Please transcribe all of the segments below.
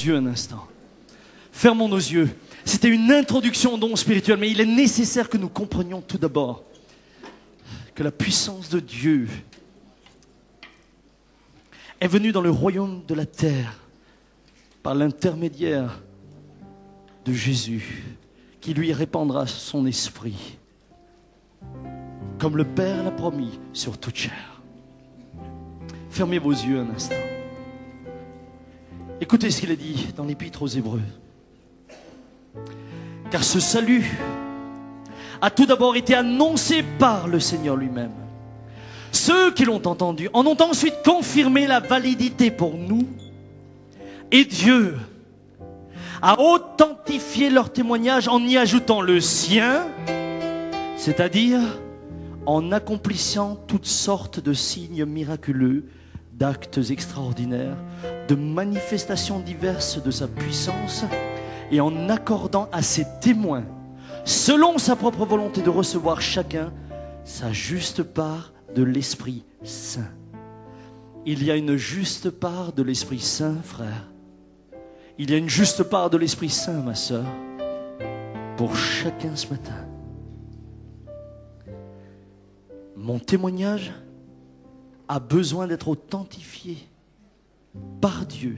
Dieu un instant. Fermons nos yeux. C'était une introduction au don spirituel, mais il est nécessaire que nous comprenions tout d'abord que la puissance de Dieu est venue dans le royaume de la terre par l'intermédiaire de Jésus, qui lui répandra son esprit, comme le Père l'a promis, sur toute chair. Fermez vos yeux un instant. Écoutez ce qu'il est dit dans l'Épître aux Hébreux. Car ce salut a tout d'abord été annoncé par le Seigneur lui-même. Ceux qui l'ont entendu en ont ensuite confirmé la validité pour nous. Et Dieu a authentifié leur témoignage en y ajoutant le sien, c'est-à-dire en accomplissant toutes sortes de signes miraculeux, d'actes extraordinaires, de manifestations diverses de sa puissance, et en accordant à ses témoins, selon sa propre volonté, de recevoir chacun sa juste part de l'Esprit Saint. Il y a une juste part de l'Esprit Saint, frère. Il y a une juste part de l'Esprit Saint, ma sœur, pour chacun ce matin. Mon témoignage a besoin d'être authentifié par Dieu.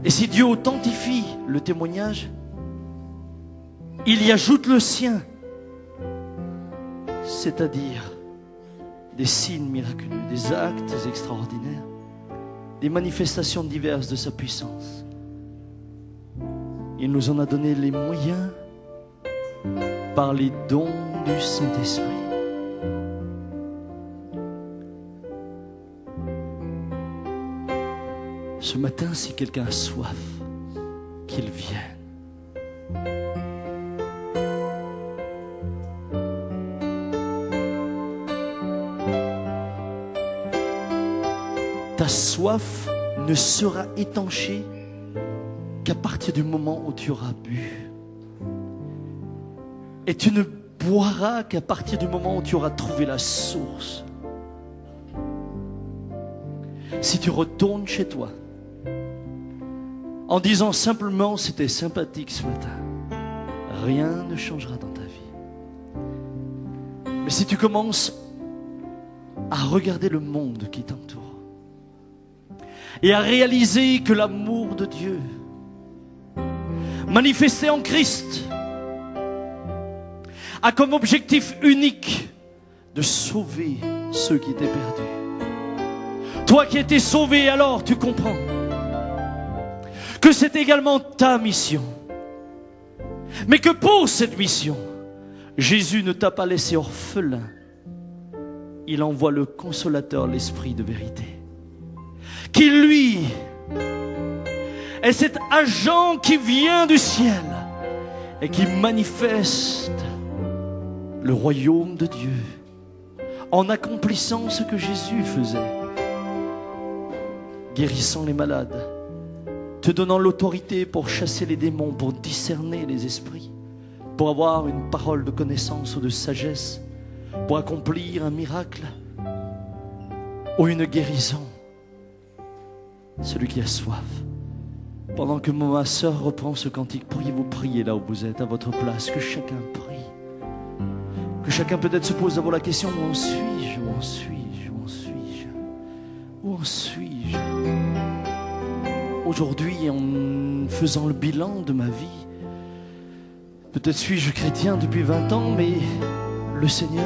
Et si Dieu authentifie le témoignage, il y ajoute le sien, c'est-à-dire des signes miraculeux, des actes extraordinaires, des manifestations diverses de sa puissance. Il nous en a donné les moyens par les dons du Saint-Esprit. Ce matin, si quelqu'un a soif, qu'il vienne. Ta soif ne sera étanchée qu'à partir du moment où tu auras bu. Et tu ne boiras qu'à partir du moment où tu auras trouvé la source. Si tu retournes chez toi en disant simplement c'était sympathique ce matin, rien ne changera dans ta vie. Mais si tu commences à regarder le monde qui t'entoure et à réaliser que l'amour de Dieu manifesté en Christ a comme objectif unique de sauver ceux qui étaient perdus. Toi qui étais sauvé, alors tu comprends que c'est également ta mission. Mais que pour cette mission, Jésus ne t'a pas laissé orphelin. Il envoie le consolateur, l'Esprit de vérité, qui lui est cet agent qui vient du ciel et qui manifeste le royaume de Dieu en accomplissant ce que Jésus faisait, guérissant les malades, te donnant l'autorité pour chasser les démons, pour discerner les esprits, pour avoir une parole de connaissance ou de sagesse, pour accomplir un miracle ou une guérison. Celui qui a soif. Pendant que ma sœur reprend ce cantique, pourriez-vous prier là où vous êtes, à votre place, que chacun prie. Que chacun peut-être se pose d'abord la question, où en suis-je? Où en suis-je? Où en suis-je? Où en suis-je? Aujourd'hui, en faisant le bilan de ma vie, peut-être suis-je chrétien depuis 20 ans, mais le Seigneur,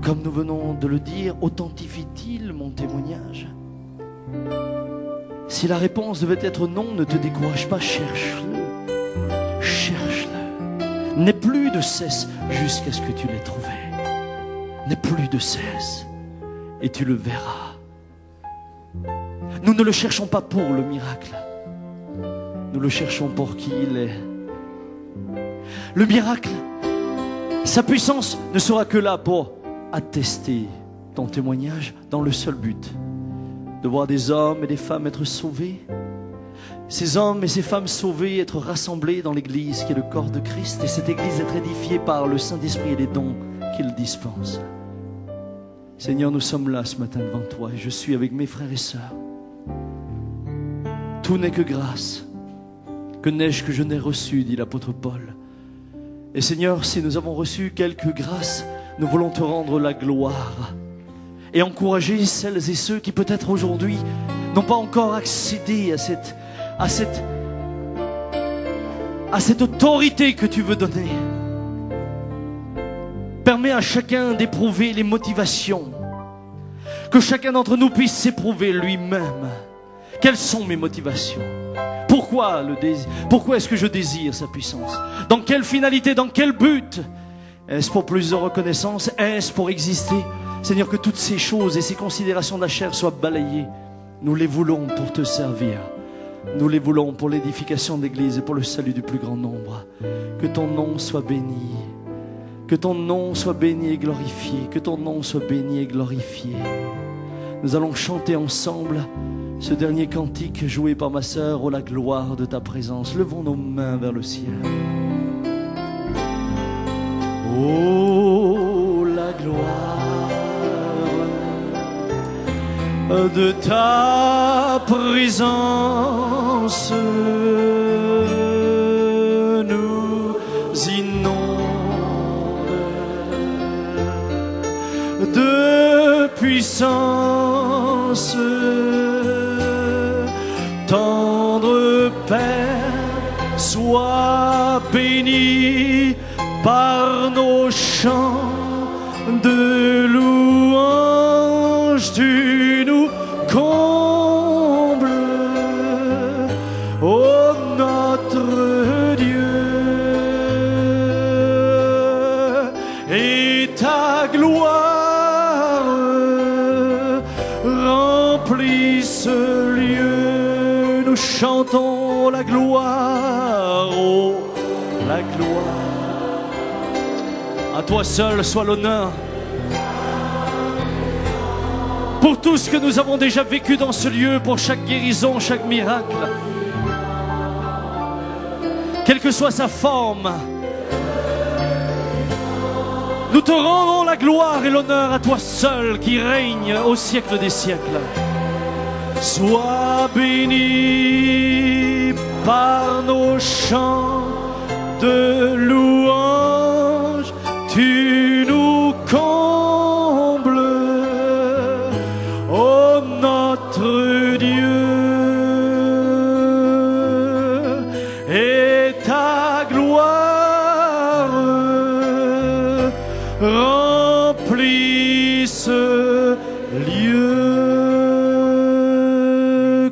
comme nous venons de le dire, authentifie-t-il mon témoignage? Si la réponse devait être non, ne te décourage pas, cherche-le. Cherche-le. N'aie plus de cesse jusqu'à ce que tu l'aies trouvé. N'aie plus de cesse et tu le verras. Nous ne le cherchons pas pour le miracle. Nous le cherchons pour qui il est. Le miracle, sa puissance ne sera que là pour attester ton témoignage dans le seul but de voir des hommes et des femmes être sauvés. Ces hommes et ces femmes sauvés être rassemblés dans l'église qui est le corps de Christ, et cette église être édifiée par le Saint-Esprit et les dons qu'il dispense. Seigneur, nous sommes là ce matin devant toi et je suis avec mes frères et sœurs. Tout n'est que grâce. Que n'ai-je que je n'ai reçu, dit l'apôtre Paul. Et Seigneur, si nous avons reçu quelques grâces, nous voulons te rendre la gloire et encourager celles et ceux qui peut-être aujourd'hui n'ont pas encore accédé à cette autorité que tu veux donner. Permets à chacun d'éprouver les motivations, que chacun d'entre nous puisse s'éprouver lui-même. Quelles sont mes motivations? Pourquoi le désir? Pourquoi est-ce que je désire sa puissance? Dans quelle finalité? Dans quel but? Est-ce pour plus de reconnaissance? Est-ce pour exister? Seigneur, que toutes ces choses et ces considérations de la chair soient balayées. Nous les voulons pour te servir. Nous les voulons pour l'édification de l'Église et pour le salut du plus grand nombre. Que ton nom soit béni. Que ton nom soit béni et glorifié. Que ton nom soit béni et glorifié. Nous allons chanter ensemble ce dernier cantique joué par ma sœur. Oh la gloire de ta présence. Levons nos mains vers le ciel. Oh la gloire de ta présence nous inonde de puissance. Tendre Père, sois béni par nos chants de louange. Tu nous combles, ô notre Dieu, et ta gloire remplit ce lieu. Nous chantons la gloire, oh la gloire. À toi seul soit l'honneur pour tout ce que nous avons déjà vécu dans ce lieu, pour chaque guérison, chaque miracle. Quelle que soit sa forme, nous te rendons la gloire et l'honneur à toi seul qui règne au siècle des siècles. Sois béni par nos chants de louange. Tu nous combles, ô notre Dieu, et ta gloire remplit ce lieu.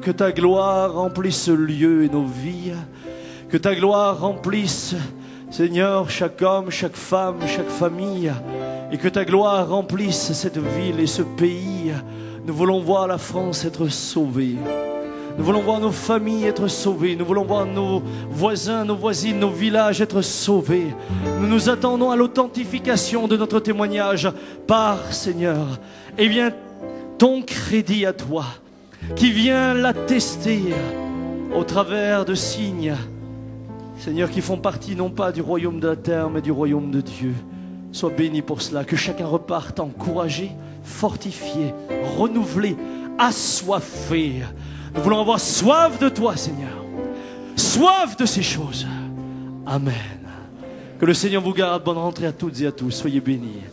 Que ta gloire remplisse ce lieu et nos vies. Que ta gloire remplisse, Seigneur, chaque homme, chaque femme, chaque famille. Et que ta gloire remplisse cette ville et ce pays. Nous voulons voir la France être sauvée. Nous voulons voir nos familles être sauvées. Nous voulons voir nos voisins, nos voisines, nos villages être sauvés. Nous nous attendons à l'authentification de notre témoignage par, Seigneur, eh bien, ton crédit à toi, qui vient l'attester au travers de signes, Seigneur, qui font partie non pas du royaume de la terre, mais du royaume de Dieu. Sois béni pour cela, que chacun reparte encouragé, fortifié, renouvelé, assoiffé. Nous voulons avoir soif de toi, Seigneur, soif de ces choses. Amen. Que le Seigneur vous garde. Bonne rentrée à toutes et à tous. Soyez bénis.